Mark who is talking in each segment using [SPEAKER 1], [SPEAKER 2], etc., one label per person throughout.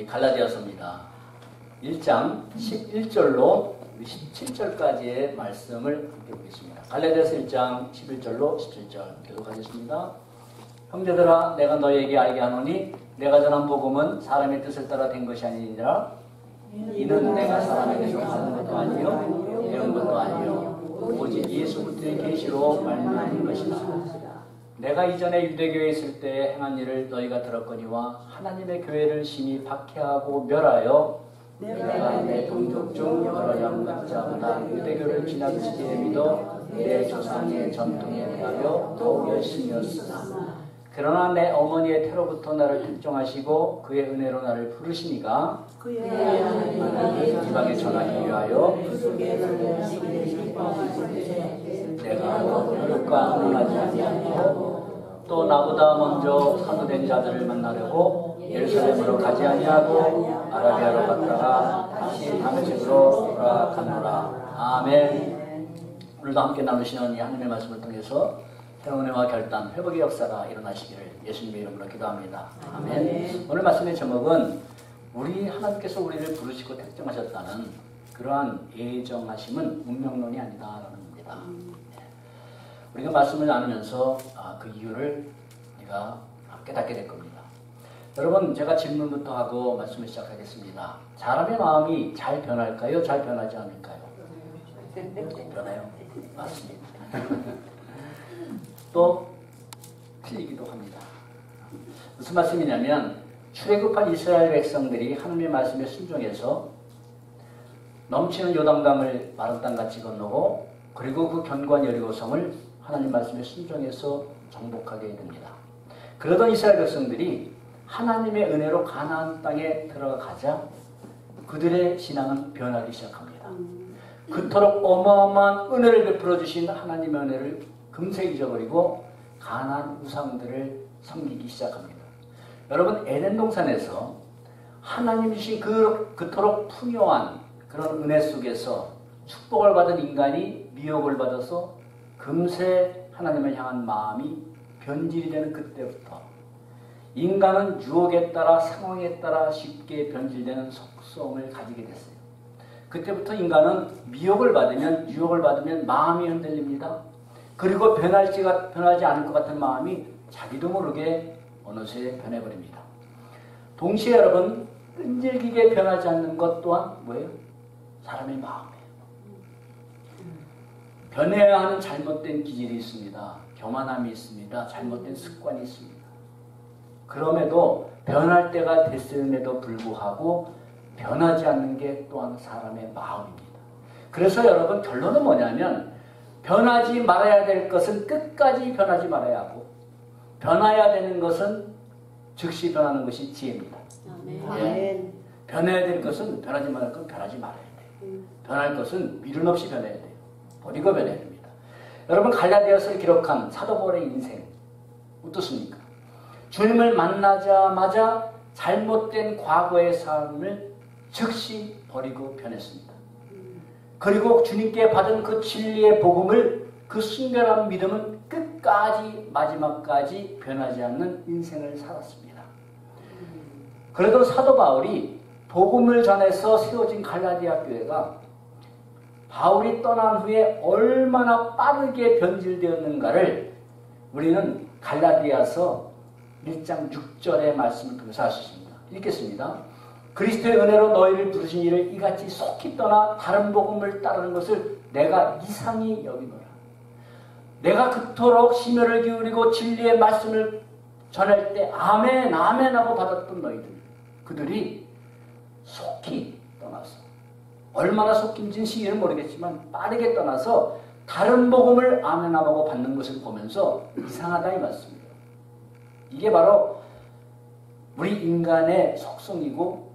[SPEAKER 1] 갈라디아서입니다. 1장 11절로 17절까지의 말씀을 함께 보겠습니다. 갈라디아서 1장 11절로 17절 계속하겠습니다. 형제들아, 내가 너희에게 알게 하노니 내가 전한 복음은 사람의 뜻을 따라 된 것이 아니니라. 이는 내가 사람에게서 받은 것도 아니요 배운 것도 아니요 오직 예수 그리스도의 계시로 말미암은 것이다. 내가 이전에 유대교에 있을 때 행한 일을 너희가 들었거니와 하나님의 교회를 심히 박해하고 멸하여 내가 내 동족 중 여러 양각자보다 유대교를 지나치게 믿어 내 조상의 전통에 대하여 더욱 열심이었으나 그러나 내 어머니의 태로부터 나를 특정하시고 그의 은혜로 나를 부르시니가 지방에 전하기 위하여 내가 교육과 논하지 아니하고 또 나보다 먼저 사도된 자들을 만나려고 예루살렘으로 가지 아니하고 아라비아로 갔다가 다시 다메섹으로 돌아가노라. 아멘. 오늘도 함께 나누시는 이 하나님의 말씀을 통해서 새로운 은혜와 결단, 회복의 역사가 일어나시기를 예수님의 이름으로 기도합니다. 아멘. 오늘 말씀의 제목은 우리 하나님께서 우리를 부르시고 택정하셨다는 그러한 예정하심은 운명론이 아니다라는 겁니다. 우리가 말씀을 나누면서 그 이유를 우리가 깨닫게 될 겁니다. 여러분, 제가 질문부터 하고 말씀을 시작하겠습니다. 사람의 마음이 잘 변할까요? 잘 변하지 않을까요? 변해요. 맞습니다. 또 틀리기도 합니다. 무슨 말씀이냐면 출애굽한 이스라엘 백성들이 하나님의 말씀에 순종해서 넘치는 요단강을 마른 땅같이 건너고 그리고 그 견고한 여리고성을 하나님 말씀에 순종해서 정복하게 됩니다. 그러던 이스라엘 백성들이 하나님의 은혜로 가나안 땅에 들어가자 그들의 신앙은 변하기 시작합니다. 그토록 어마어마한 은혜를 베풀어 주신 하나님의 은혜를 금세 잊어버리고 가나안 우상들을 섬기기 시작합니다. 여러분, 에덴 동산에서 하나님 주신 그토록 풍요한 그런 은혜 속에서 축복을 받은 인간이 미혹을 받아서 금세 하나님을 향한 마음이 변질이 되는 그때부터 인간은 유혹에 따라 상황에 따라 쉽게 변질되는 속성을 가지게 됐어요. 그때부터 인간은 미혹을 받으면 유혹을 받으면 마음이 흔들립니다. 그리고 변하지 않을 것 같은 마음이 자기도 모르게 어느새 변해버립니다. 동시에 여러분, 끈질기게 변하지 않는 것 또한 뭐예요? 사람의 마음이에요. 변해야 하는 잘못된 기질이 있습니다. 교만함이 있습니다. 잘못된 습관이 있습니다. 그럼에도 변할 때가 됐음에도 불구하고 변하지 않는 게 또한 사람의 마음입니다. 그래서 여러분, 결론은 뭐냐면 변하지 말아야 될 것은 끝까지 변하지 말아야 하고 변해야 되는 것은 즉시 변하는 것이 지혜입니다. 예. 변해야 될 것은 변하지 말아야 건 변하지 말아야 돼요. 변할 것은 미련 없이 변해야 돼요. 버리고 변해야 됩니다. 여러분, 갈라디아서를 기록한 사도 바울의 인생 어떻습니까? 주님을 만나자마자 잘못된 과거의 삶을 즉시 버리고 변했습니다. 그리고 주님께 받은 그 진리의 복음을 그 순결한 믿음은 끝까지 마지막까지 변하지 않는 인생을 살았습니다. 그래도 사도 바울이 복음을 전해서 세워진 갈라디아 교회가 바울이 떠난 후에 얼마나 빠르게 변질되었는가를 우리는 갈라디아서 1장 6절의 말씀을 통해서 알 수 있습니다. 읽겠습니다. 그리스도의 은혜로 너희를 부르신 이를 이같이 속히 떠나 다른 복음을 따르는 것을 내가 이상히 여기노라. 내가 그토록 심혈을 기울이고 진리의 말씀을 전할 때 아멘 아멘 하고 받았던 너희들, 그들이 속히 떠나서, 얼마나 속힌지는 시기는 모르겠지만 빠르게 떠나서 다른 복음을 아멘 하고 받는 것을 보면서 이상하다 이 말씀입니다. 이게 바로 우리 인간의 속성이고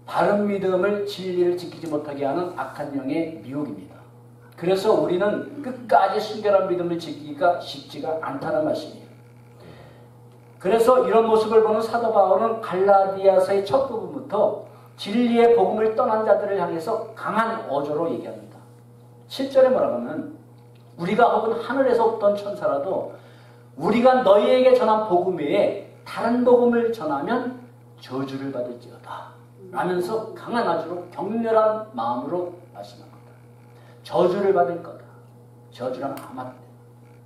[SPEAKER 1] 바른 믿음을 진리를 지키지 못하게 하는 악한 영의 미혹입니다. 그래서 우리는 끝까지 순결한 믿음을 지키기가 쉽지가 않다는 말씀이에요. 그래서 이런 모습을 보는 사도 바울은 갈라디아서의 첫 부분부터 진리의 복음을 떠난 자들을 향해서 강한 어조로 얘기합니다. 7절에 뭐라고 하면 우리가 혹은 하늘에서 없던 천사라도 우리가 너희에게 전한 복음 외에 다른 복음을 전하면 저주를 받을지어다. 라면서 강한 아주로 격렬한 마음으로 말씀합니다. 저주를 받을 거다. 저주란 아마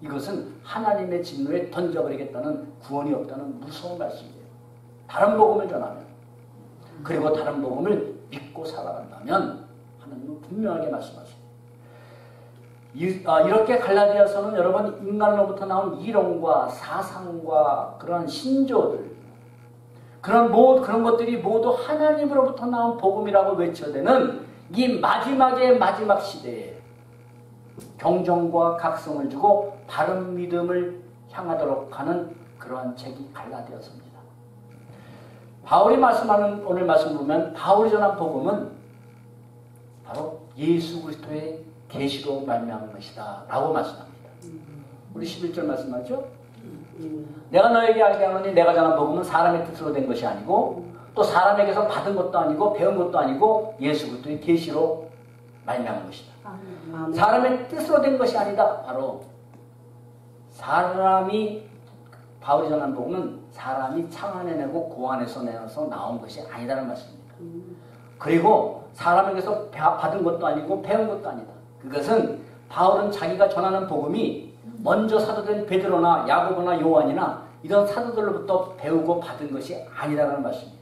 [SPEAKER 1] 이것은 하나님의 진노에 던져버리겠다는 구원이 없다는 무서운 말씀이에요. 다른 복음을 전하면, 그리고 다른 복음을 믿고 살아간다면 하나님은 분명하게 말씀하세요. 이렇게 갈라디아서는 여러분 인간으로부터 나온 이론과 사상과 그런 신조들, 그런 것들이 모두 하나님으로부터 나온 복음이라고 외쳐대는 이 마지막의 마지막 시대에 경종과 각성을 주고 바른 믿음을 향하도록 하는 그러한 책이 갈라디아서입니다. 바울이 말씀하는 오늘 말씀 보면 바울이 전한 복음은 바로 예수 그리스도의 계시로 말미암은 것이다 라고 말씀합니다. 우리 11절 말씀하죠. 내가 너에게 알게 하노니 내가 전한 복음은 사람의 뜻으로 된 것이 아니고 또 사람에게서 받은 것도 아니고 배운 것도 아니고 예수 그리스도의 계시로 말미암은 것이다. 사람의 뜻으로 된 것이 아니다. 바로 바울이 전한 복음은 사람이 창안해내고 고안해서 내서 나온 것이 아니다라는 말씀입니다. 그리고 사람에게서 받은 것도 아니고 배운 것도 아니다. 그것은 바울은 자기가 전하는 복음이 먼저 사도된 베드로나 야고보나 요한이나 이런 사도들로부터 배우고 받은 것이 아니다라는 말씀입니다.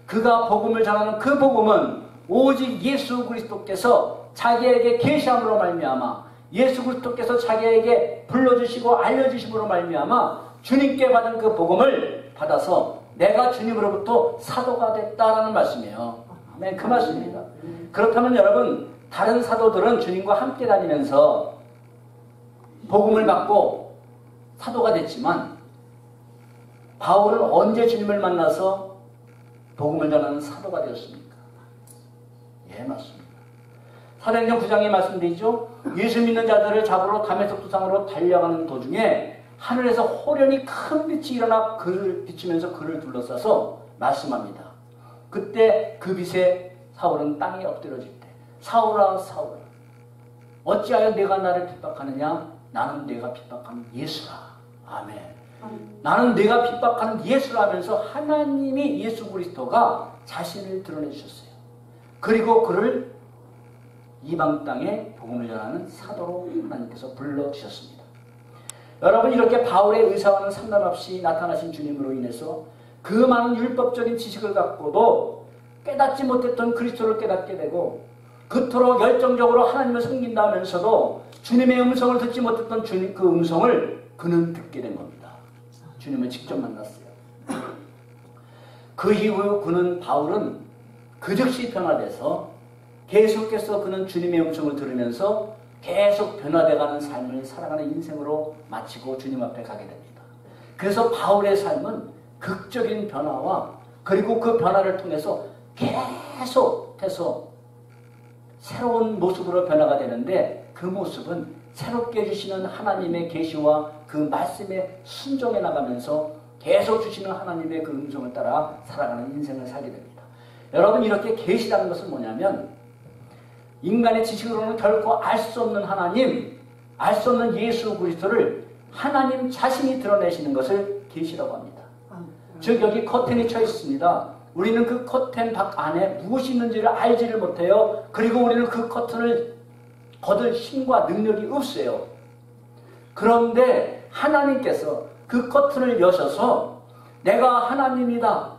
[SPEAKER 1] 그가 복음을 전하는 그 복음은 오직 예수 그리스도께서 자기에게 계시함으로 말미암아 예수 그리스도께서 자기에게 불러주시고 알려주심으로 말미암아 주님께 받은 그 복음을 받아서 내가 주님으로부터 사도가 됐다라는 말씀이에요. 네, 그 말씀입니다. 그렇다면 여러분 다른 사도들은 주님과 함께 다니면서 복음을 받고 사도가 됐지만 바울은 언제 주님을 만나서 복음을 전하는 사도가 되었습니까? 예, 맞습니다. 사도행전 9장에 말씀드리죠. 예수 믿는 자들을 잡으러 다메섹 도상으로 달려가는 도중에 하늘에서 호련히 큰 빛이 일어나 그를 비추면서 그를 둘러싸서 말씀합니다. 그때 그 빛에 사울은 땅에 엎드려질 때 사울아 사울아 어찌하여 내가 나를 핍박하느냐? 나는 내가 핍박하는 예수라. 아멘. 나는 내가 핍박하는 예수라 하면서 하나님이 예수 그리스도가 자신을 드러내주셨어요. 그리고 그를 이방 땅에 복음을 전하는 사도로 하나님께서 불러주셨습니다. 여러분 이렇게 바울의 의사와는 상관없이 나타나신 주님으로 인해서 그 많은 율법적인 지식을 갖고도 깨닫지 못했던 그리스도를 깨닫게 되고 그토록 열정적으로 하나님을 섬긴다 하면서도 주님의 음성을 듣지 못했던 주님 그 음성을 그는 듣게 된 겁니다. 주님을 직접 만났어요. 그 이후 바울은 그 즉시 변화돼서 계속해서 그는 주님의 음성을 들으면서 계속 변화돼가는 삶을 살아가는 인생으로 마치고 주님 앞에 가게 됩니다. 그래서 바울의 삶은 극적인 변화와 그리고 그 변화를 통해서 계속해서 새로운 모습으로 변화가 되는데 그 모습은 새롭게 해주시는 하나님의 계시와 그 말씀에 순종해 나가면서 계속 주시는 하나님의 그 음성을 따라 살아가는 인생을 살게 됩니다. 여러분 이렇게 계시라는 것은 뭐냐면 인간의 지식으로는 결코 알 수 없는 하나님, 알 수 없는 예수 그리스도를 하나님 자신이 드러내시는 것을 계시라고 합니다. 즉 여기 커튼이 쳐 있습니다. 우리는 그 커튼 밖 안에 무엇이 있는지를 알지를 못해요. 그리고 우리는 그 커튼을 거둘 힘과 능력이 없어요. 그런데 하나님께서 그 커튼을 여셔서 내가 하나님이다.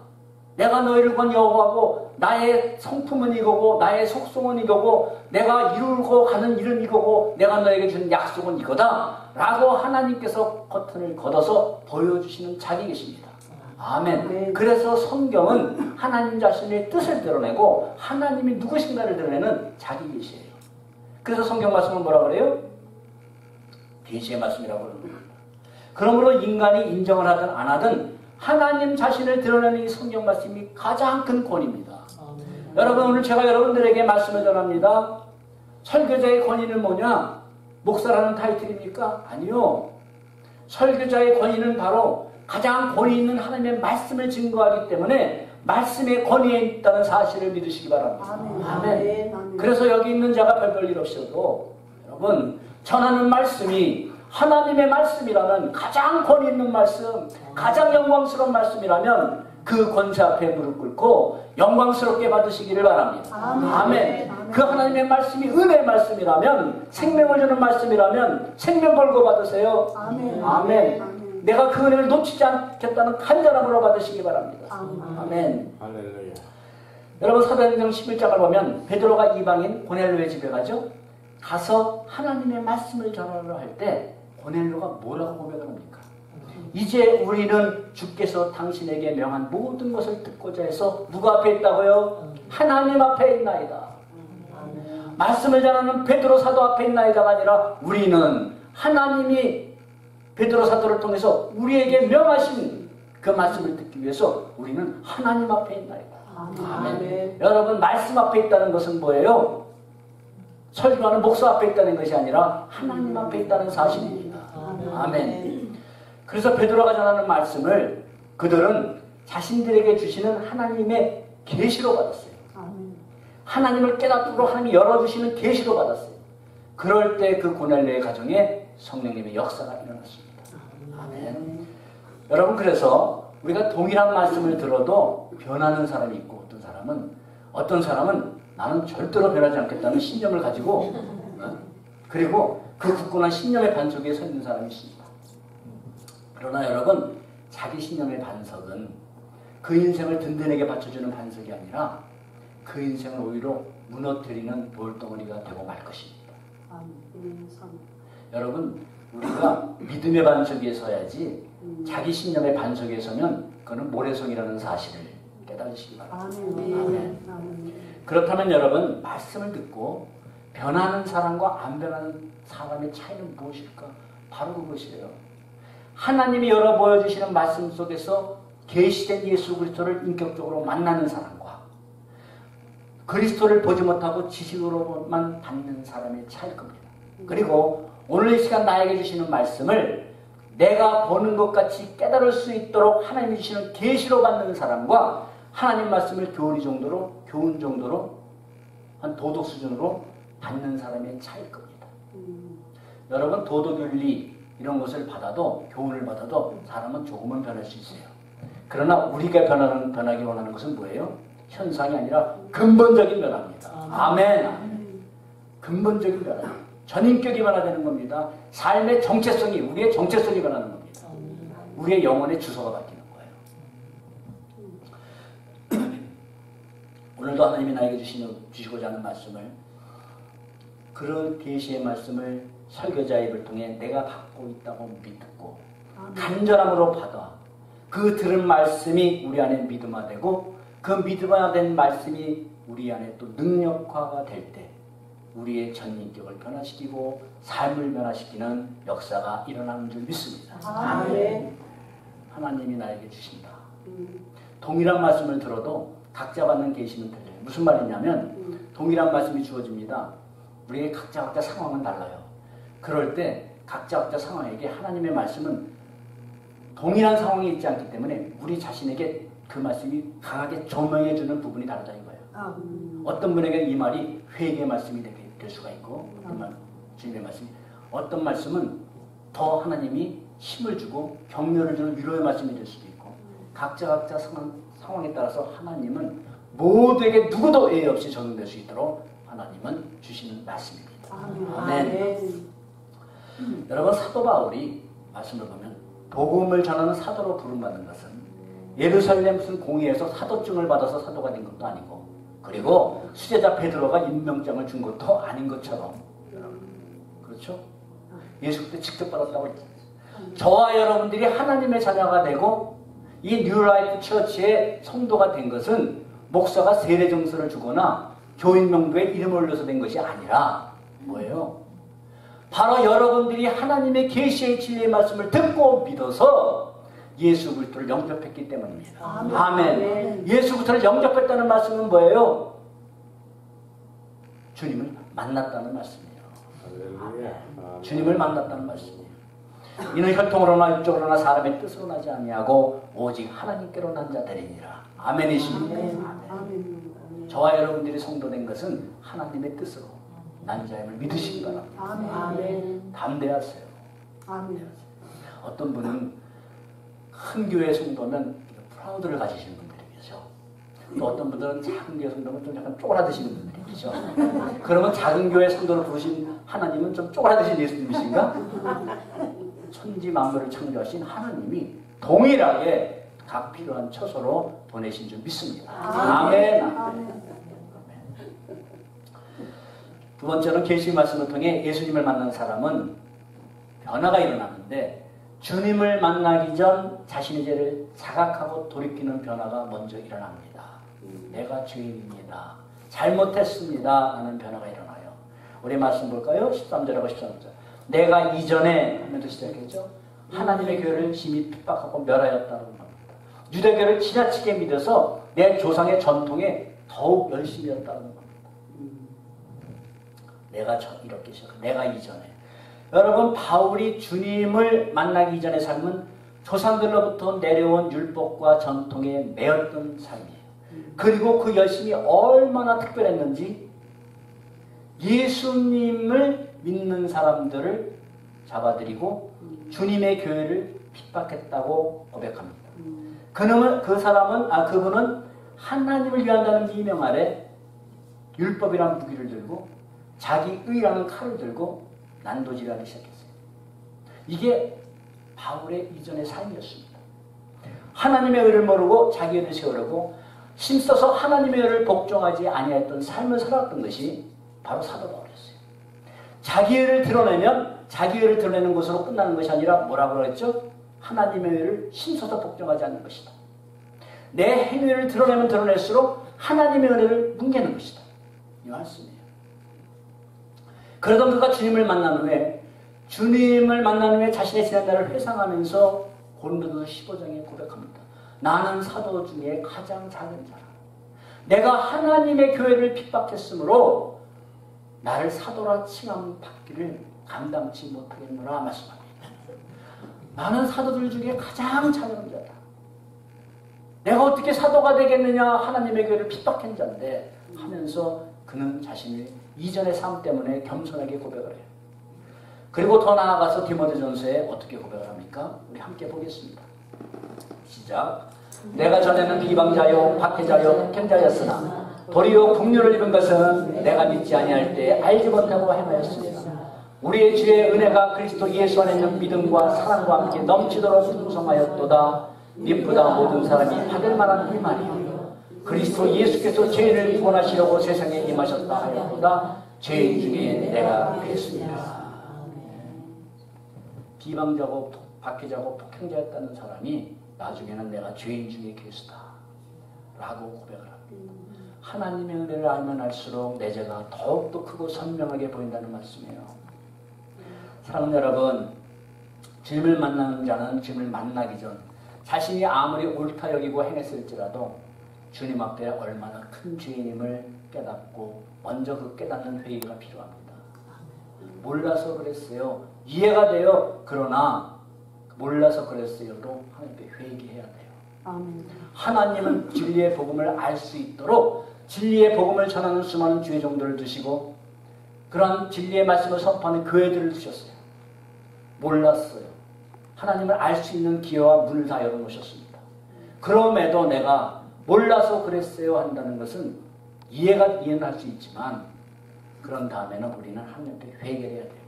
[SPEAKER 1] 내가 너희를 건 여호와고 나의 성품은 이거고 나의 속성은 이거고 내가 이루고 가는 일은 이거고 내가 너에게 준 약속은 이거다 라고 하나님께서 커튼을 걷어서 보여주시는 자기 계십니다. 아멘. 그래서 성경은 하나님 자신의 뜻을 드러내고 하나님이 누구신가를 드러내는 자기 계시예요. 그래서 성경 말씀은 뭐라 그래요? 계시의 말씀이라고 그럽니다. 그러므로 인간이 인정을 하든 안 하든 하나님 자신을 드러내는 이 성경 말씀이 가장 큰 권위입니다. 여러분 오늘 제가 여러분들에게 말씀을 전합니다. 설교자의 권위는 뭐냐? 목사라는 타이틀입니까? 아니요. 설교자의 권위는 바로 가장 권위 있는 하나님의 말씀을 증거하기 때문에 말씀의 권위에 있다는 사실을 믿으시기 바랍니다. 아멘. 그래서 여기 있는 자가 별별 일 없어도 여러분 전하는 말씀이 하나님의 말씀이라면 가장 권위 있는 말씀, 가장 영광스러운 말씀이라면 그 권세 앞에 무릎 꿇고 영광스럽게 받으시기를 바랍니다. 아멘. 그 하나님의 말씀이 은혜의 말씀이라면, 생명을 주는 말씀이라면 생명 걸고 받으세요. 아멘. 내가 그 은혜를 놓치지 않겠다는 간절함으로 받으시기 바랍니다. 아멘.
[SPEAKER 2] 할렐루야.
[SPEAKER 1] 여러분, 사도행전 11장을 보면 베드로가 이방인 고넬료의 집에 가서 하나님의 말씀을 전하려 할 때 고넬료가 뭐라고 고백을 합니까? 이제 우리는 주께서 당신에게 명한 모든 것을 듣고자 해서 누가 앞에 있다고요? 하나님 앞에 있나이다. 말씀을 전하는 베드로 사도 앞에 있나이다가 아니라 우리는 하나님이 베드로 사도를 통해서 우리에게 명하신 그 말씀을 듣기 위해서 우리는 하나님 앞에 있나이다. 아멘. 여러분, 말씀 앞에 있다는 것은 뭐예요? 설교하는 목사 앞에 있다는 것이 아니라 하나님 앞에 있다는 사실입니다. 아멘. 그래서 베드로가 전하는 말씀을 그들은 자신들에게 주시는 하나님의 계시로 받았어요. 하나님을 깨닫도록 하나님이 열어주시는 계시로 받았어요. 그럴 때 그 고넬료의 가정에 성령님의 역사가 일어났습니다. 아멘. 여러분, 그래서 우리가 동일한 말씀을 들어도 변하는 사람이 있고, 어떤 사람은 나는 절대로 변하지 않겠다는 신념을 가지고 그리고 그 굳건한 신념의 반석 위에 서 있는 사람이 있습니다. 그러나 여러분, 자기 신념의 반석은 그 인생을 든든하게 받쳐주는 반석이 아니라 그 인생을 오히려 무너뜨리는 돌덩어리가 되고 말 것입니다. 여러분, 우리가 믿음의 반석 위에 서야지 자기 신념의 반석 위에 서면 그거는 모래성이라는 사실을 깨달으시기 바랍니다. 아멘. 그렇다면 여러분, 말씀을 듣고 변하는 사람과 안 변하는 사람의 차이는 무엇일까? 바로 그것이에요. 하나님이 열어 보여주시는 말씀 속에서 계시된 예수 그리스도를 인격적으로 만나는 사람과 그리스도를 보지 못하고 지식으로만 받는 사람의 차이일 겁니다. 그리고 오늘 이 시간 나에게 주시는 말씀을 내가 보는 것 같이 깨달을 수 있도록 하나님이 주시는 계시로 받는 사람과 하나님 말씀을 교훈 정도로 한 도덕 수준으로 받는 사람의 차이일 겁니다. 여러분, 도덕윤리 이런 것을 받아도, 교훈을 받아도 사람은 조금은 변할 수 있어요. 그러나 우리가 변하기 원하는 것은 뭐예요? 현상이 아니라 근본적인 변화입니다. 아멘. 근본적인 변화. 전인격이 변화되는 겁니다. 삶의 정체성이, 우리의 정체성이 변하는 겁니다. 우리의 영혼의 주소가 바뀌는 거예요. 오늘도 하나님이 나에게 주시고자 하는 말씀을, 그런 계시의 말씀을 설교자 입을 통해 내가 갖고 있다고 믿고 간절함으로 받아 그 들은 말씀이 우리 안에 믿음화되고 그 믿음화된 말씀이 우리 안에 또 능력화가 될 때 우리의 전인격을 변화시키고 삶을 변화시키는 역사가 일어나는 줄 믿습니다. 아멘. 하나님이 나에게 주신다. 동일한 말씀을 들어도 각자 받는 계시는 틀려요. 무슨 말이냐면 동일한 말씀이 주어집니다. 우리의 각자 상황은 달라요. 그럴 때 각자 상황에게 하나님의 말씀은 동일한 상황에 있지 않기 때문에 우리 자신에게 그 말씀이 강하게 조명해주는 부분이 다르다는 거예요. 어떤 분에게는 이 말이 회개의 말씀이 될 수가 있고, 주님의 말씀이, 어떤 말씀은 더 하나님이 힘을 주고 격려를 주는 위로의 말씀이 될 수도 있고, 각자 상황에 따라서 하나님은 모두에게 누구도 예의 없이 적용될 수 있도록 하나님은 주시는 말씀입니다. 아멘. 여러분, 사도 바울이 말씀을 보면 복음을 전하는 사도로 부름받는 것은 예루살렘 무슨 공회에서 사도증을 받아서 사도가 된 것도 아니고, 그리고 수제자 베드로가 임명장을 준 것도 아닌 것처럼, 그렇죠? 예수 그때 직접 받았다고 했잖아요. 저와 여러분들이 하나님의 자녀가 되고 이 뉴라이프 처치의 성도가 된 것은 목사가 세례 증서를 주거나 교인 명부에 이름을 올려서 된 것이 아니라 뭐예요? 바로 여러분들이 하나님의 계시의 진리의 말씀을 듣고 믿어서 예수 그리스도를 영접했기 때문입니다. 아멘. 예수 그리스도를 영접했다는 말씀은 뭐예요? 주님을 만났다는 말씀이에요. 주님을 만났다는 말씀이에요. 이는 혈통으로나 육적으로나 사람의 뜻으로 나지 아니하고 오직 하나님께로 난 자들이니라. 아멘이십니까? 아멘. 저와 여러분들이 성도된 것은 하나님의 뜻으로 난 자임을 믿으시기 바랍니다. 아멘. 담대하세요. 아멘. 어떤 분은 큰 교회 성도면 성도를 가지시는 분들이 계셔. 또 어떤 분들은 작은 교회 성도는 좀 약간 쪼그라드시는 분들이 계셔. 그러면 작은 교회 성도를 부르신 하나님은 좀 쪼그라드신 예수님이신가? 천지 만물을 창조하신 하나님이 동일하게 각 필요한 처소로 보내신 줄 믿습니다. 아멘. 아멘. 두 번째는 계시 말씀을 통해 예수님을 만난 사람은 변화가 일어나는데 주님을 만나기 전 자신의 죄를 자각하고 돌이키는 변화가 먼저 일어납니다. 내가 죄인입니다. 잘못했습니다. 하는 변화가 일어나요. 우리 말씀 볼까요? 13절하고 13절. 내가 이전에 하면서 시작했죠. 하나님의 교회를 심히 핍박하고 멸하였다는 겁니다. 유대교를 지나치게 믿어서 내 조상의 전통에 더욱 열심히 했다는 겁니다. 내가 이렇게 시작. 내가 이전에. 여러분, 바울이 주님을 만나기 이전의 삶은 조상들로부터 내려온 율법과 전통에 매였던 삶이에요. 그리고 그 열심이 얼마나 특별했는지 예수님을 믿는 사람들을 잡아들이고 주님의 교회를 핍박했다고 고백합니다. 그분은 하나님을 위한다는 비명 아래 율법이라는 무기를 들고 자기 의라는 칼을 들고 난도질하기 시작했어요. 이게 바울의 이전의 삶이었습니다. 하나님의 의를 모르고 자기 의를 세우려고 힘써서 하나님의 의를 복종하지 아니했던 삶을 살았던 것이 바로 사도 바울이었어요. 자기 의를 드러내면 자기 의를 드러내는 것으로 끝나는 것이 아니라 뭐라고 그랬죠? 하나님의 의를 힘써서 복종하지 않는 것이다. 내 행위를 드러내면 드러낼수록 하나님의 은혜를 뭉개는 것이다. 이 말씀이에요. 그러던 그가 주님을 만난 후에 자신의 지난 날을 회상하면서 고린도전서 15장에 고백합니다. 나는 사도 중에 가장 작은 자라. 내가 하나님의 교회를 핍박했으므로 나를 사도라 칭함받기를 감당치 못하겠노라 말씀합니다. 나는 사도들 중에 가장 작은 자다. 내가 어떻게 사도가 되겠느냐, 하나님의 교회를 핍박한 자인데 하면서 그는 자신의 이전의 삶 때문에 겸손하게 고백을 해요. 그리고 더 나아가서 디모데전서에 어떻게 고백을 합니까? 우리 함께 보겠습니다. 시작. 내가 전에는 비방자요 박해자요 폭행자였으나 도리어 긍휼을 입은 것은 내가 믿지 아니할 때 알지 못하고 행하였습니다. 우리의 주의 은혜가 그리스도 예수 안에 있는 믿음과 사랑과 함께 넘치도록 풍성하였도다. 믿보다 모든 사람이 받을 만한 이 말이요 그리스도 예수께서 죄인을 구원하시려고 세상에 임하셨다 하였도다. 죄인 중에 내가 그랬습니다. 비방자고 박해자고 폭행자였다는 사람이 나중에는 내가 죄인 중에 그리스도다 라고 고백을 합니다. 하나님의 은혜를 알면 알수록 내 죄가 더욱더 크고 선명하게 보인다는 말씀이에요. 사랑하는 여러분, 주님을 만나는 자는 주님을 만나기 전 자신이 아무리 옳다 여기고 행했을지라도 주님 앞에 얼마나 큰 죄인임을 깨닫고 먼저 그 깨닫는 회개가 필요합니다. 몰라서 그랬어요. 이해가 돼요. 그러나 몰라서 그랬어요도 하나님께 회개해야 돼요.
[SPEAKER 2] 아멘.
[SPEAKER 1] 하나님은 진리의 복음을 알 수 있도록 진리의 복음을 전하는 수많은 주의 종들을 두시고 그런 진리의 말씀을 선포하는 교회들을 두셨어요. 몰랐어요. 하나님을 알 수 있는 기회와 문을 다 열어놓으셨습니다. 그럼에도 내가 몰라서 그랬어요 한다는 것은 이해는 할 수 있지만 그런 다음에는 우리는 하나님께 회개를 해야 돼요.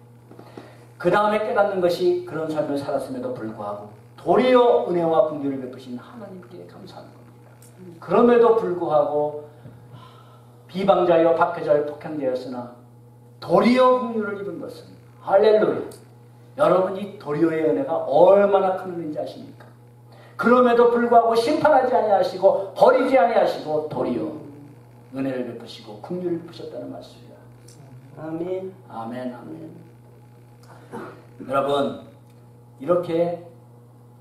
[SPEAKER 1] 그 다음에 깨닫는 것이 그런 삶을 살았음에도 불구하고 도리어 은혜와 긍휼을 베푸신 하나님께 감사하는 겁니다. 그럼에도 불구하고 비방자여 박해자여 폭행자였으나 도리어 긍휼을 입은 것은 할렐루야. 여러분 이 도리어의 은혜가 얼마나 큰 은혜인지 아십니까? 그럼에도 불구하고 심판하지 아니하시고 버리지 아니하시고 도리어 은혜를 베푸시고 긍휼을 베푸셨다는 말씀이에요.
[SPEAKER 2] 아멘.
[SPEAKER 1] 아멘. 아멘. 여러분 이렇게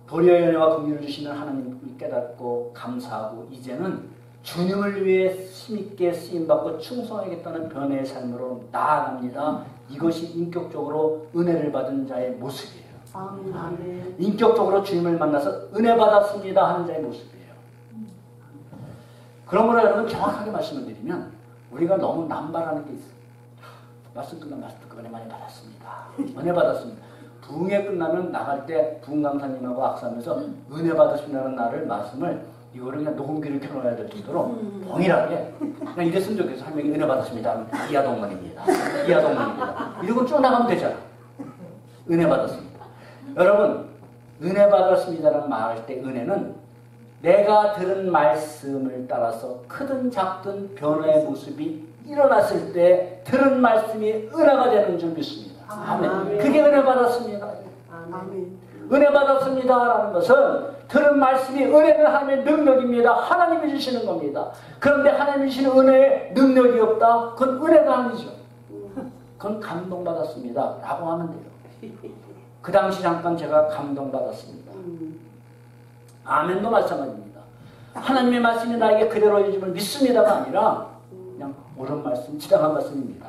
[SPEAKER 1] 도리어의 은혜와 긍휼을 주시는 하나님을 깨닫고 감사하고 이제는 주님을 위해 힘있게 쓰임받고 충성하겠다는 변화의 삶으로 나아갑니다. 이것이 인격적으로 은혜를 받은 자의 모습이에요.
[SPEAKER 2] 아멘.
[SPEAKER 1] 인격적으로 주님을 만나서 은혜 받았습니다 하는 자의 모습이에요. 그러므로 여러분 정확하게 말씀을 드리면 우리가 너무 남발하는 게 있어요. 말씀 끝나면 은혜 많이 받았습니다. 은혜 받았습니다. 부흥회 끝나면 나갈 때 부흥 강사님하고 악수하면서 은혜 받으신다는 말씀을 이거를 그냥 녹음기를 켜놔야 될 정도로 동일하게 그냥 이랬으면 좋겠어. 한 명이 은혜 받았습니다. 이하동문입니다. 이하동문입니다. 이러고 쭉 나가면 되잖아. 은혜 받았습니다. 여러분, 은혜 받았습니다라는 말할 때 은혜는 내가 들은 말씀을 따라서 크든 작든 변화의 모습이 일어났을 때 들은 말씀이 은혜가 되는 줄 믿습니다. 아멘. 그게 은혜 받았습니다.
[SPEAKER 2] 아멘.
[SPEAKER 1] 은혜 받았습니다라는 것은 들은 말씀이 은혜는 하나님의 능력입니다. 하나님이 주시는 겁니다. 그런데 하나님이 주시는 은혜에 능력이 없다? 그건 은혜가 아니죠. 그건 감동받았습니다 라고 하면 돼요. 그 당시 잠깐 제가 감동받았습니다. 아멘도 마찬가지입니다. 하나님의 말씀이 나에게 그대로 해줌을 믿습니다가 아니라 그냥 옳은 말씀, 지당한 말씀입니다.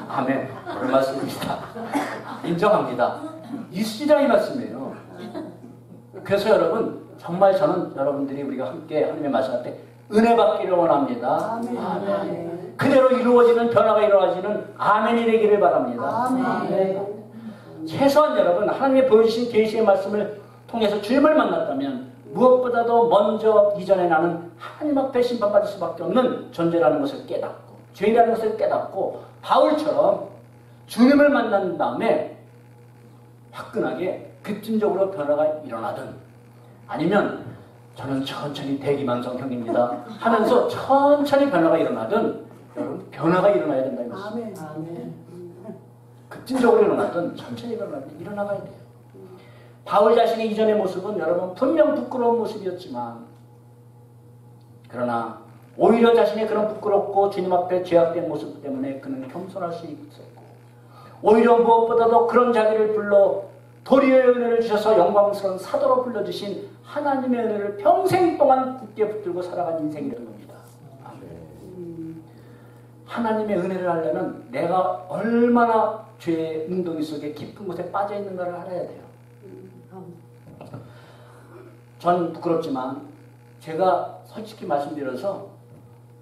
[SPEAKER 1] 아멘. 옳은 말씀입니다. 인정합니다. 이수지당이 말씀이에요. 그래서 여러분, 정말 저는 여러분들이 우리가 함께 하나님의 말씀할 때 은혜 받기를 원합니다.
[SPEAKER 2] 아멘.
[SPEAKER 1] 아멘. 그대로 이루어지는 변화가 일어나지는 아멘이 되기를 바랍니다.
[SPEAKER 2] 아멘.
[SPEAKER 1] 최소한 여러분, 하나님의 보여주신 계시의 말씀을 통해서 주님을 만났다면 무엇보다도 먼저 이전에 나는 하나님 앞에 심판받을 수밖에 없는 존재라는 것을 깨닫고 죄인이라는 것을 깨닫고 바울처럼 주님을 만난 다음에 화끈하게 급진적으로 변화가 일어나든 아니면 저는 천천히 대기만성 형입니다 하면서 천천히 변화가 일어나든 여러분 변화가 일어나야 된다 이 말씀.
[SPEAKER 2] 아멘.
[SPEAKER 1] 급진적으로 일어나든 천천히 일어나가야 돼요. 바울 자신의 이전의 모습은 여러분 분명 부끄러운 모습이었지만 그러나 오히려 자신의 그런 부끄럽고 주님 앞에 죄악된 모습 때문에 그는 겸손할 수 있었고 오히려 무엇보다도 그런 자기를 불러 도리어의 은혜를 주셔서 영광스러운 사도로 불러주신 하나님의 은혜를 평생 동안 굳게 붙들고 살아간 인생이라는 겁니다. 아멘. 하나님의 은혜를 하려면 내가 얼마나 죄의 웅덩이 속에 깊은 곳에 빠져 있는가를 알아야 돼요. 전 부끄럽지만 제가 솔직히 말씀드려서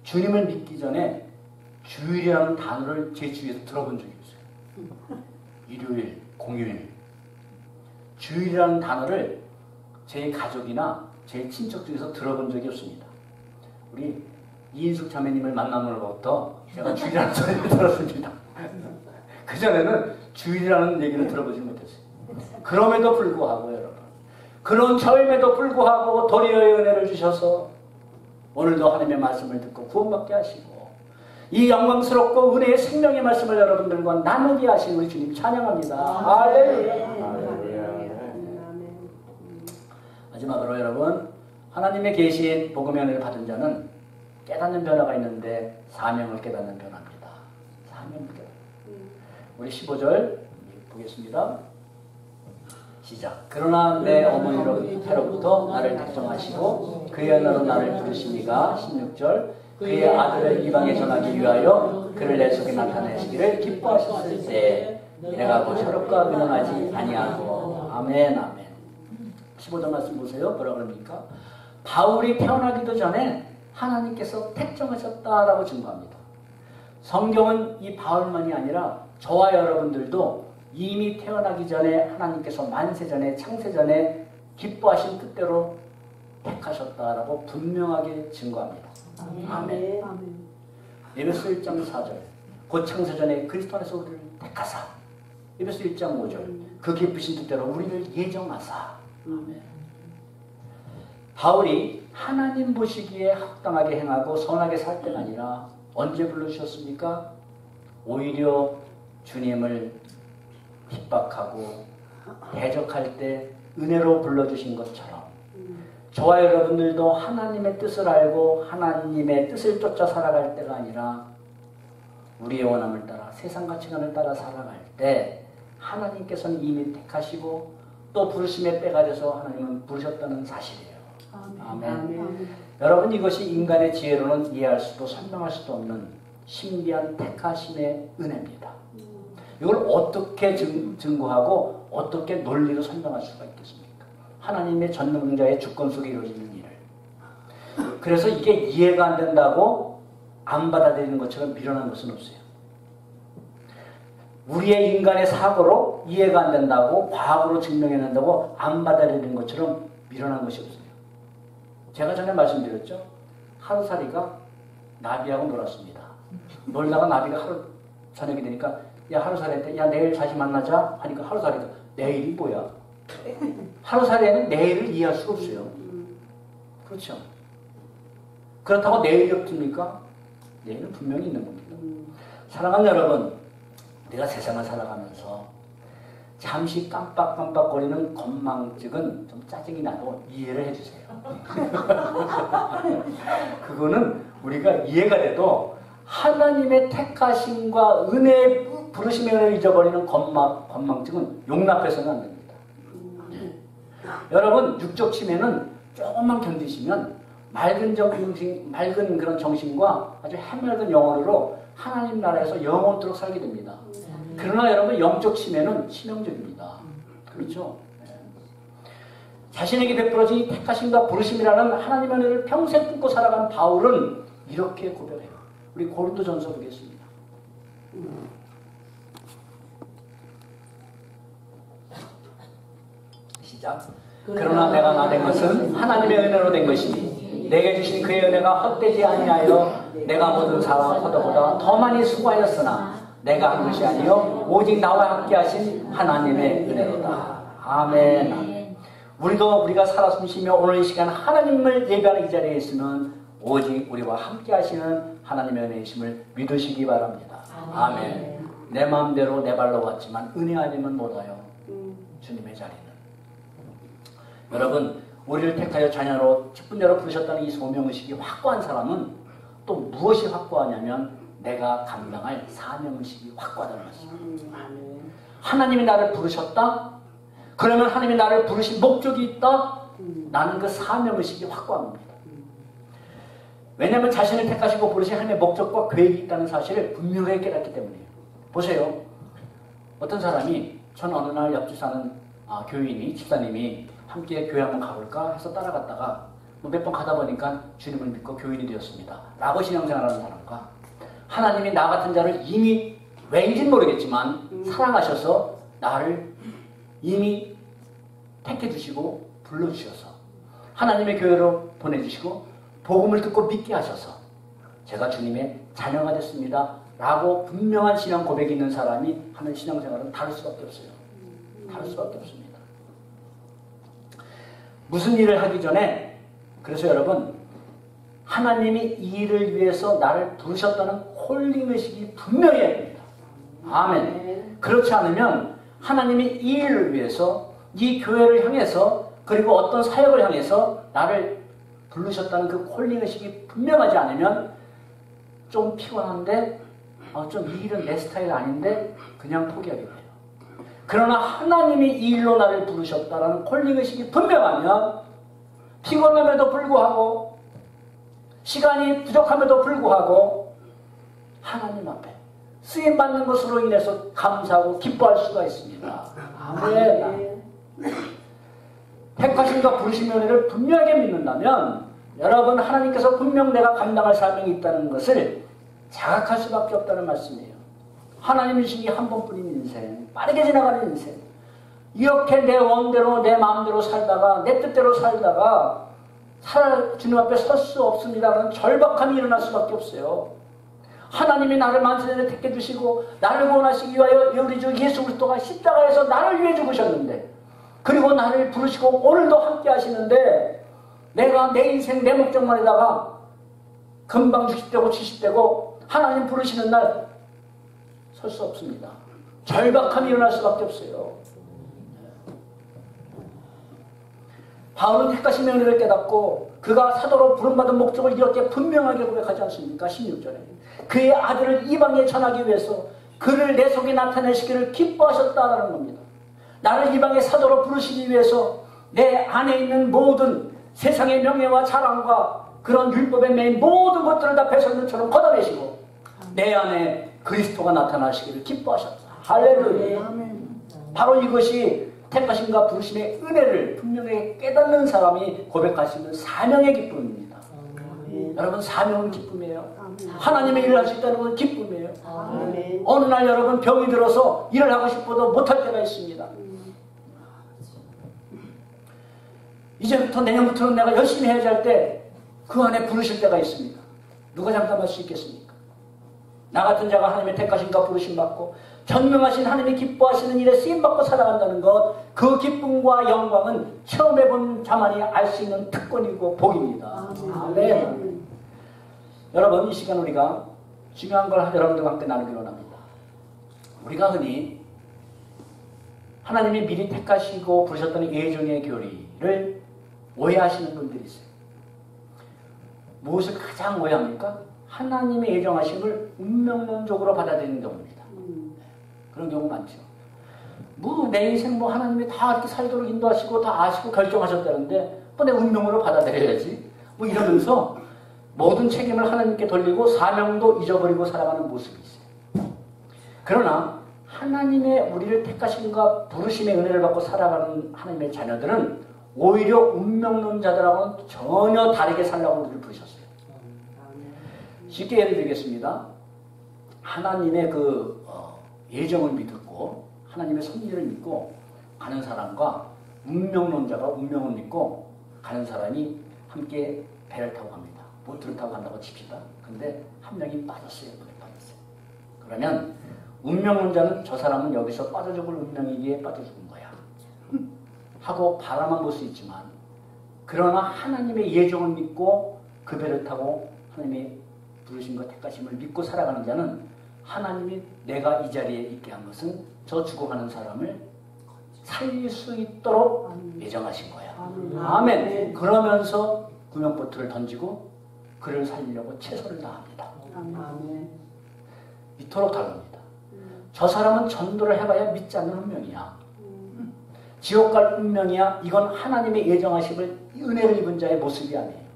[SPEAKER 1] 주님을 믿기 전에 주일이라는 단어를 제 주위에서 들어본 적이 없어요. 일요일, 공휴일. 주일이라는 단어를 제 가족이나 제 친척 중에서 들어본 적이 없습니다. 우리 이인숙 자매님을 만남으로부터 제가 주일이라는 소리를 들었습니다. 그전에는 주일이라는 얘기를 들어보지 못했어요. 그럼에도 불구하고 여러분 그런 처음에도 불구하고 도리어의 은혜를 주셔서 오늘도 하나님의 말씀을 듣고 구원받게 하시고 이 영광스럽고 은혜의 생명의 말씀을 여러분들과 나누게 하신 우리 주님 찬양합니다. 할렐루야. 마지막으로 여러분 하나님의 계신 복음의 은혜를 받은 자는 깨닫는 변화가 있는데 사명을 깨닫는 변화입니다. 사명을 깨닫는 우리 15절 보겠습니다. 시작. 그러나 내 어머니로부터 나를 택정하시고 그의 언어로 나를 부르시니가 16절 그의 아들을 이방에 전하기 위하여 그를 내 속에 나타내시기를 기뻐하셨을 때 내가 곧 혈육과 변함하지 아니하고 아멘 아멘. 15절 말씀 보세요. 뭐라 그럽니까? 바울이 태어나기도 전에 하나님께서 택정하셨다라고 증거합니다. 성경은 이 바울만이 아니라 저와 여러분들도 이미 태어나기 전에 하나님께서 만세전에 창세전에 기뻐하신 뜻대로 택하셨다라고 분명하게 증거합니다. 아멘. 에베소 1장 4절 곧 창세전에 그리스도 안에서 우리를 택하사 에베소 1장 5절 그 기쁘신 뜻대로 우리를 예정하사 아멘. 바울이 하나님 보시기에 합당하게 행하고 선하게 살 때가 아니라 언제 불러주셨습니까? 오히려 주님을 핍박하고 대적할 때 은혜로 불러주신 것처럼 저와 여러분들도 하나님의 뜻을 알고 하나님의 뜻을 쫓아 살아갈 때가 아니라 우리의 원함을 따라 세상 가치관을 따라 살아갈 때 하나님께서는 이미 택하시고 또 부르심의 때가 돼서 하나님은 부르셨다는 사실이에요. 아멘. 아멘. 여러분 이것이 인간의 지혜로는 이해할 수도 설명할 수도 없는 신비한 택하심의 은혜입니다. 이걸 어떻게 증거하고 어떻게 논리로 설명할 수가 있겠습니까? 하나님의 전능자의 주권 속에 이루어지는 일을. 그래서 이게 이해가 안 된다고 안 받아들이는 것처럼 미련한 것은 없어요. 우리의 인간의 사고로 이해가 안 된다고 과학으로 증명해낸다고 안 받아들이는 것처럼 미련한 것이 없어요. 제가 전에 말씀드렸죠. 하루살이가 나비하고 놀았습니다. 놀다가 나비가 하루 저녁이 되니까 야 하루살이한테 야 내일 다시 만나자 하니까 하루살이가 내일이 뭐야? 하루살이에는 내일을 이해할 수가 없어요. 그렇죠. 그렇다고 내일이 없습니까? 내일은 분명히 있는 겁니다. 사랑하는 여러분, 내가 세상을 살아가면서 잠시 깜빡깜빡거리는 건망증은 좀 짜증이 나도 이해를 해주세요. 그거는 우리가 이해가 돼도 하나님의 택하심과 은혜의 부르심의 은혜를 잊어버리는 건망증은 용납해서는 안 됩니다. 여러분, 육적 치매는 조금만 견디시면 맑은 그런 정신과 아주 해맑은 영혼으로 하나님 나라에서 영원토록 살게 됩니다. 그러나 여러분, 영적 치매는 치명적입니다. 그렇죠? 자신에게 베풀어진 이 택하심과 부르심이라는 하나님의 은혜를 평생 품고 살아간 바울은 이렇게 고백해요. 우리 고린도전서 보겠습니다. 시작. 그러나 내가 나 된 것은 하나님의 은혜로 된 것이니 내게 주신 그의 은혜가 헛되지 아니하여 내가 모든 사람 허다보다 더 많이 수고하였으나 내가 한 것이 아니요 오직 나와 함께 하신 하나님의 은혜로다. 아멘. 우리가 살아 숨쉬며 오늘 이 시간 하나님을 예배하는 이 자리에 있으면 오직 우리와 함께 하시는 하나님의 은혜이심을 믿으시기 바랍니다. 아멘. 내 마음대로 내 발로 왔지만 은혜 아니면 못 와요. 주님의 자리는. 여러분, 우리를 택하여 자녀로 직분자로 부르셨다는 이 소명의식이 확고한 사람은 또 무엇이 확고하냐면 내가 감당할 사명의식이 확고하다는 것입니다. 하나님이 나를 부르셨다? 그러면 하나님이 나를 부르신 목적이 있다? 나는 그 사명의식이 확고한 겁니다. 왜냐하면 자신을 택하시고 부르신 하나님의 목적과 계획이 있다는 사실을 분명하게 깨닫기 때문이에요. 보세요. 어떤 사람이 전 어느 날 옆집 사는 교인이 집사님이 함께 교회 한번 가볼까 해서 따라갔다가 몇 번 가다 보니까 주님을 믿고 교인이 되었습니다. 라고 신앙생활하는 사람과 하나님이 나 같은 자를 이미 왠지는 모르겠지만 사랑하셔서 나를 이미 택해 주시고 불러주셔서 하나님의 교회로 보내주시고 복음을 듣고 믿게 하셔서 제가 주님의 자녀가 됐습니다. 라고 분명한 신앙 고백이 있는 사람이 하는 신앙생활은 다를 수밖에 없어요. 다를 수밖에 없습니다. 무슨 일을 하기 전에 그래서 여러분 하나님이 이 일을 위해서 나를 부르셨다는 콜링의식이 분명히 해야 됩니다. 아멘. 그렇지 않으면 하나님이 이 일을 위해서 이 교회를 향해서 그리고 어떤 사역을 향해서 나를 부르셨다는 그 콜링의식이 분명하지 않으면 좀 피곤한데 좀 이 일은 내 스타일 아닌데 그냥 포기하게 돼요. 그러나 하나님이 이 일로 나를 부르셨다라는 콜링의식이 분명하면 피곤함에도 불구하고 시간이 부족함에도 불구하고 하나님 앞에 쓰임받는 것으로 인해서 감사하고 기뻐할 수가 있습니다. 아멘. 택하심과 부르심의 은혜를 분명하게 믿는다면 여러분 하나님께서 분명 내가 감당할 사명이 있다는 것을 자각할 수밖에 없다는 말씀이에요. 하나님 주신 한 번뿐인 인생, 빠르게 지나가는 인생, 이렇게 내 원대로 내 마음대로 살다가 내 뜻대로 살다가 주님 앞에 설 수 없습니다라는 절박함이 일어날 수밖에 없어요. 하나님이 나를 만세전에 택해 주시고 나를 구원하시기 위하여 우리 주 예수 그리스도가 십자가에서 나를 위해 죽으셨는데 그리고 나를 부르시고 오늘도 함께 하시는데 내가 내 인생 내 목적만에다가 금방 60대고 70대고 하나님 부르시는 날 설 수 없습니다. 절박함이 일어날 수밖에 없어요. 바울은 택하심의 은혜를 깨닫고 그가 사도로 부름받은 목적을 이렇게 분명하게 고백하지 않습니까? 16절에 그의 아들을 이방에 전하기 위해서 그를 내 속에 나타내시기를 기뻐하셨다라는 겁니다. 나를 이방의 사도로 부르시기 위해서 내 안에 있는 모든 세상의 명예와 자랑과 그런 율법에 매인 모든 것들을 다 배설물처럼 걷어내시고 내 안에 그리스도가 나타나시기를 기뻐하셨다. 할렐루야. 바로 이것이 택하심과 부르심의 은혜를 분명히 깨닫는 사람이 고백하시는 사명의 기쁨입니다. 여러분 사명은 기쁨이에요. 하나님의 일을 할 수 있다는 건 기쁨이에요. 어느 날 여러분 병이 들어서 일을 하고 싶어도 못할 때가 있습니다. 이제부터 내년부터는 내가 열심히 해야지 할 때 그 안에 부르실 때가 있습니다. 누가 장담할 수 있겠습니까? 나 같은 자가 하나님의 택하심과 부르심받고 전명하신 하나님이 기뻐하시는 일에 쓰임받고 살아간다는 것, 그 기쁨과 영광은 체험해본 자만이 알 수 있는 특권이고 복입니다. 아멘. 여러분, 이 시간 우리가 중요한 걸 여러분들과 함께 나누기로 합니다. 우리가 흔히 하나님이 미리 택하시고 부르셨던 예정의 교리를 오해하시는 분들이 있어요. 무엇을 가장 오해합니까? 하나님의 예정하심을 운명론적으로 받아들이는 경우입니다. 그런 경우 많죠. 내 인생 하나님이 다 이렇게 살도록 인도하시고 다 아시고 결정하셨다는데 내 운명으로 받아들여야지. 이러면서 모든 책임을 하나님께 돌리고 사명도 잊어버리고 살아가는 모습이 있어요. 그러나 하나님의 우리를 택하심과 부르심의 은혜를 받고 살아가는 하나님의 자녀들은 오히려 운명론자들하고는 전혀 다르게 살라고 우리를 부르셨어요. 쉽게 예를 들겠습니다. 하나님의 예정을 믿고 하나님의 섭리를 믿고 가는 사람과 운명론자가 운명을 믿고 가는 사람이 함께 배를 타고 갑니다. 보트를 타고 간다고 칩시다. 근데 한 명이 빠졌어요. 물에 빠졌어요. 그러면 운명론자는 저 사람은 여기서 빠져 죽을 운명이기에 빠져 죽은 거야 하고 바라만 볼 수 있지만, 그러나 하나님의 예정을 믿고 그 배를 타고 하나님의 부르심과 택하심을 믿고 살아가는 자는 하나님이 내가 이 자리에 있게 한 것은 저 죽어가는 사람을 살릴 수 있도록 예정하신 거야. 아멘. 그러면서 구명보트를 던지고 그를 살리려고 최선을 다합니다.
[SPEAKER 2] 아멘.
[SPEAKER 1] 이토록 다릅니다. 저 사람은 전도를 해봐야 믿지 않는 운명이야. 지옥 갈 운명이야. 이건 하나님의 예정하심을 은혜를 입은 자의 모습이 아니에요.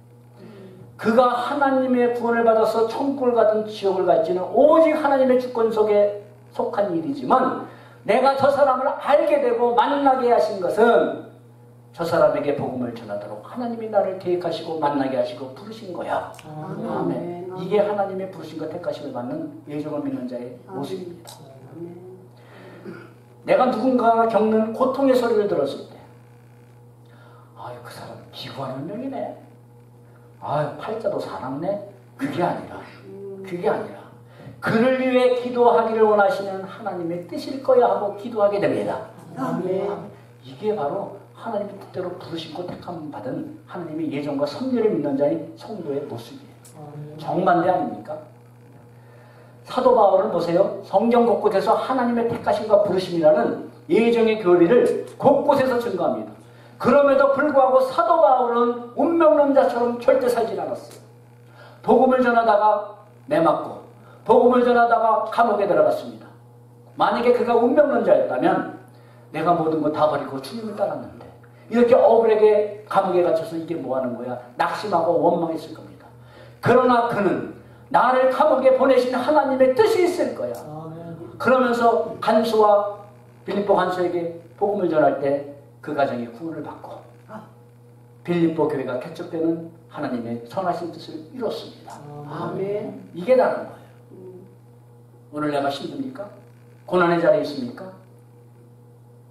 [SPEAKER 1] 그가 하나님의 구원을 받아서 천국을 가든 지옥을 갈지는 오직 하나님의 주권 속에 속한 일이지만, 내가 저 사람을 알게 되고 만나게 하신 것은 저 사람에게 복음을 전하도록 하나님이 나를 계획하시고 만나게 하시고 부르신 거야. 아멘. 이게 하나님의 부르심과 택하심을 받는 예정을 믿는 자의 모습입니다. 내가 누군가가 겪는 고통의 소리를 들었을 때, 아유, 그 사람 기구한 운명이네. 아유, 팔자도 사납네. 그게 아니라 그를 위해 기도하기를 원하시는 하나님의 뜻일 거야 하고 기도하게 됩니다.
[SPEAKER 2] 아멘.
[SPEAKER 1] 이게 바로 하나님의 뜻대로 부르심고 택함 받은 하나님의 예정과 섭리를 믿는 자의 성도의 모습이에요. 정반대 아닙니까? 사도 바울은 보세요. 성경 곳곳에서 하나님의 택하심과 부르심이라는 예정의 교리를 곳곳에서 증거합니다. 그럼에도 불구하고 사도 바울은 운명론자처럼 절대 살지 않았어요. 복음을 전하다가 매맞고 복음을 전하다가 감옥에 들어갔습니다. 만약에 그가 운명론자였다면 내가 모든 거 다 버리고 주님을 따랐는데 이렇게 억울하게 감옥에 갇혀서 이게 뭐하는 거야? 낙심하고 원망했을 겁니다. 그러나 그는 나를 감옥에 보내신 하나님의 뜻이 있을 거야. 그러면서 간수와 빌립보 간수에게 복음을 전할 때 그 가정이 구원을 받고 빌립보 교회가 개척되는 하나님의 선하신 뜻을 이뤘습니다.
[SPEAKER 2] 아멘.
[SPEAKER 1] 이게 다른 거예요. 오늘 내가 힘듭니까? 고난의 자리에 있습니까?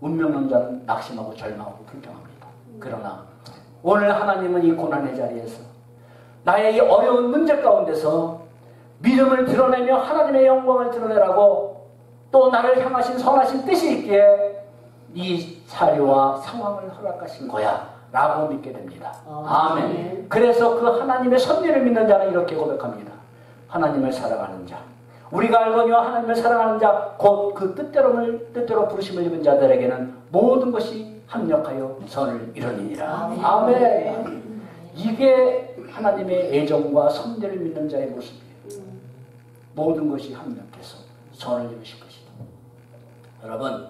[SPEAKER 1] 운명론자는 낙심하고 절망하고 불평합니다. 그러나 오늘 하나님은 이 고난의 자리에서 나의 이 어려운 문제 가운데서 믿음을 드러내며 하나님의 영광을 드러내라고 또 나를 향하신 선하신 뜻이 있기에 이 사료와 상황을 허락하신 거야 라고 믿게 됩니다. 아멘. 그래서 그 하나님의 섭리를 믿는 자는 이렇게 고백합니다. 하나님을 사랑하는 자, 우리가 알거니와 하나님을 사랑하는 자, 곧 그 뜻대로 부르심을 입은 자들에게는 모든 것이 합력하여 선을 이루니라. 아멘. 이게 하나님의 애정과 섭리를 믿는 자의 모습이에요. 모든 것이 합력해서 선을 이루실 것이다. 여러분,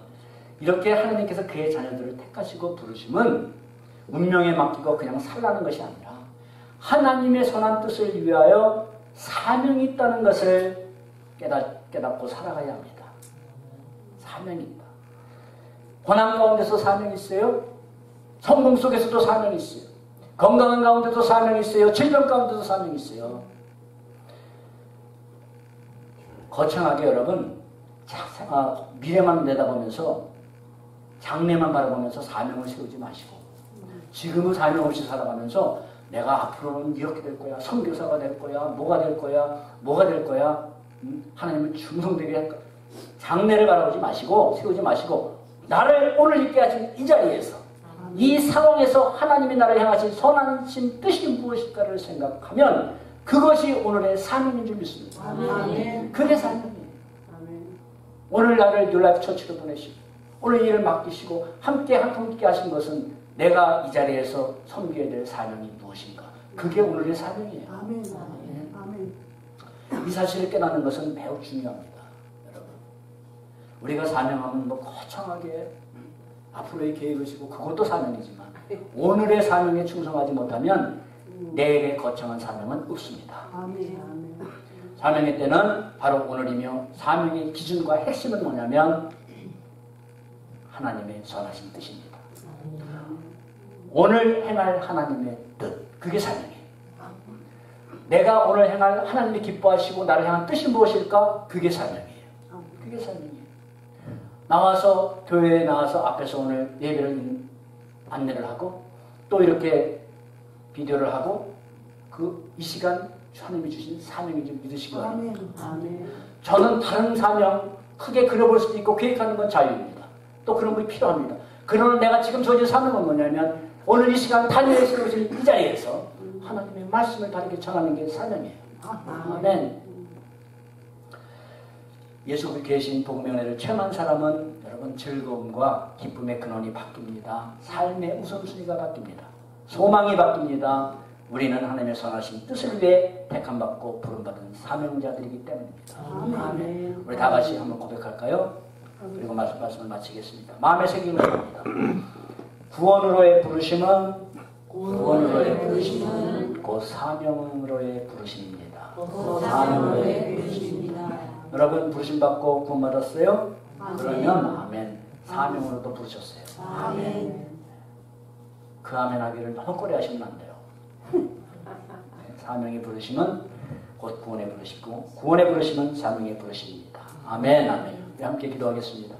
[SPEAKER 1] 이렇게 하나님께서 그의 자녀들을 택하시고 부르심은 운명에 맡기고 그냥 살라는 것이 아니라 하나님의 선한 뜻을 위하여 사명이 있다는 것을 깨닫고 살아가야 합니다. 사명이 있다. 고난 가운데서 사명이 있어요. 성공 속에서도 사명이 있어요. 건강한 가운데도 사명이 있어요. 질병 가운데도 사명이 있어요. 거창하게 여러분, 미래만 내다보면서 장래만 바라보면서 사명을 세우지 마시고 지금은 사명 없이 살아가면서 내가 앞으로는 이렇게 될 거야. 선교사가 될 거야. 뭐가 될 거야. 뭐가 될 거야. 하나님을 충성되게 할 거야. 장래를 바라보지 마시고 세우지 마시고 나를 오늘 있게 하신 이 자리에서 이 상황에서 하나님이 나를 향하신 선하신 뜻이 무엇일까를 생각하면 그것이 오늘의 사명인 줄 믿습니다.
[SPEAKER 2] 아멘.
[SPEAKER 1] 그게 사명이에요.
[SPEAKER 2] 아멘.
[SPEAKER 1] 오늘 나를 뉴라이프 처치로 보내시고 오늘 일을 맡기시고 함께 하신 것은 내가 이 자리에서 섬겨야 될 사명이 무엇인가. 그게 오늘의 사명이에요.
[SPEAKER 2] 아멘. 아멘.
[SPEAKER 1] 이 사실을 깨닫는 것은 매우 중요합니다. 여러분, 우리가 사명하면 뭐 거창하게 앞으로의 계획을 지고 그것도 사명이지만 오늘의 사명에 충성하지 못하면 내일의 거창한 사명은 없습니다.
[SPEAKER 2] 아멘. 아멘.
[SPEAKER 1] 사명의 때는 바로 오늘이며 사명의 기준과 핵심은 뭐냐면 하나님의 선하신 뜻입니다. 오늘 행할 하나님의 뜻, 그게 사명이에요. 내가 오늘 행할 하나님이 기뻐하시고 나를 향한 뜻이 무엇일까? 그게 사명이에요. 그게 사명이에요. 나와서 교회에 나와서 앞에서 오늘 예배를 안내를 하고 또 이렇게 비디오를 하고 이 시간 하나님이 주신 사명인 줄 믿으시기 바랍니다.
[SPEAKER 2] 아멘.
[SPEAKER 1] 저는 다른 사명 크게 그려볼 수도 있고 계획하는 건 자유입니다. 또 그런 것이 필요합니다. 그러나 내가 지금 주어진 사명은 뭐냐면 오늘 이 시간 다니엘에 세우신 이 자리에서 하나님의 말씀을 다르게 전하는 게 사명이에요. 아멘. 예수 계신 복명회를 체험한 사람은 여러분 즐거움과 기쁨의 근원이 바뀝니다. 삶의 우선순위가 바뀝니다. 소망이 바뀝니다. 우리는 하나님의 선하신 뜻을 위해 택함받고 부름받은 사명자들이기 때문입니다.
[SPEAKER 2] 아멘.
[SPEAKER 1] 우리 다 같이 한번 고백할까요? 그리고 말씀을 마치겠습니다. 마음의 새김을 합니다. 구원으로의 부르심은 곧 사명으로의 부르심입니다.
[SPEAKER 2] 사명으로의 부르심입니다.
[SPEAKER 1] 여러분 부르심받고 구원받았어요?
[SPEAKER 2] 아멘.
[SPEAKER 1] 그러면 아멘. 사명으로도 부르셨어요.
[SPEAKER 2] 아멘.
[SPEAKER 1] 그 아멘 하기를 너무 꼬리 하시면 안 돼요. 사명의 부르심은 곧 구원의 부르시고 구원의 부르심은 사명의 부르심입니다. 아멘. 아멘. 우리 함께 기도하겠습니다.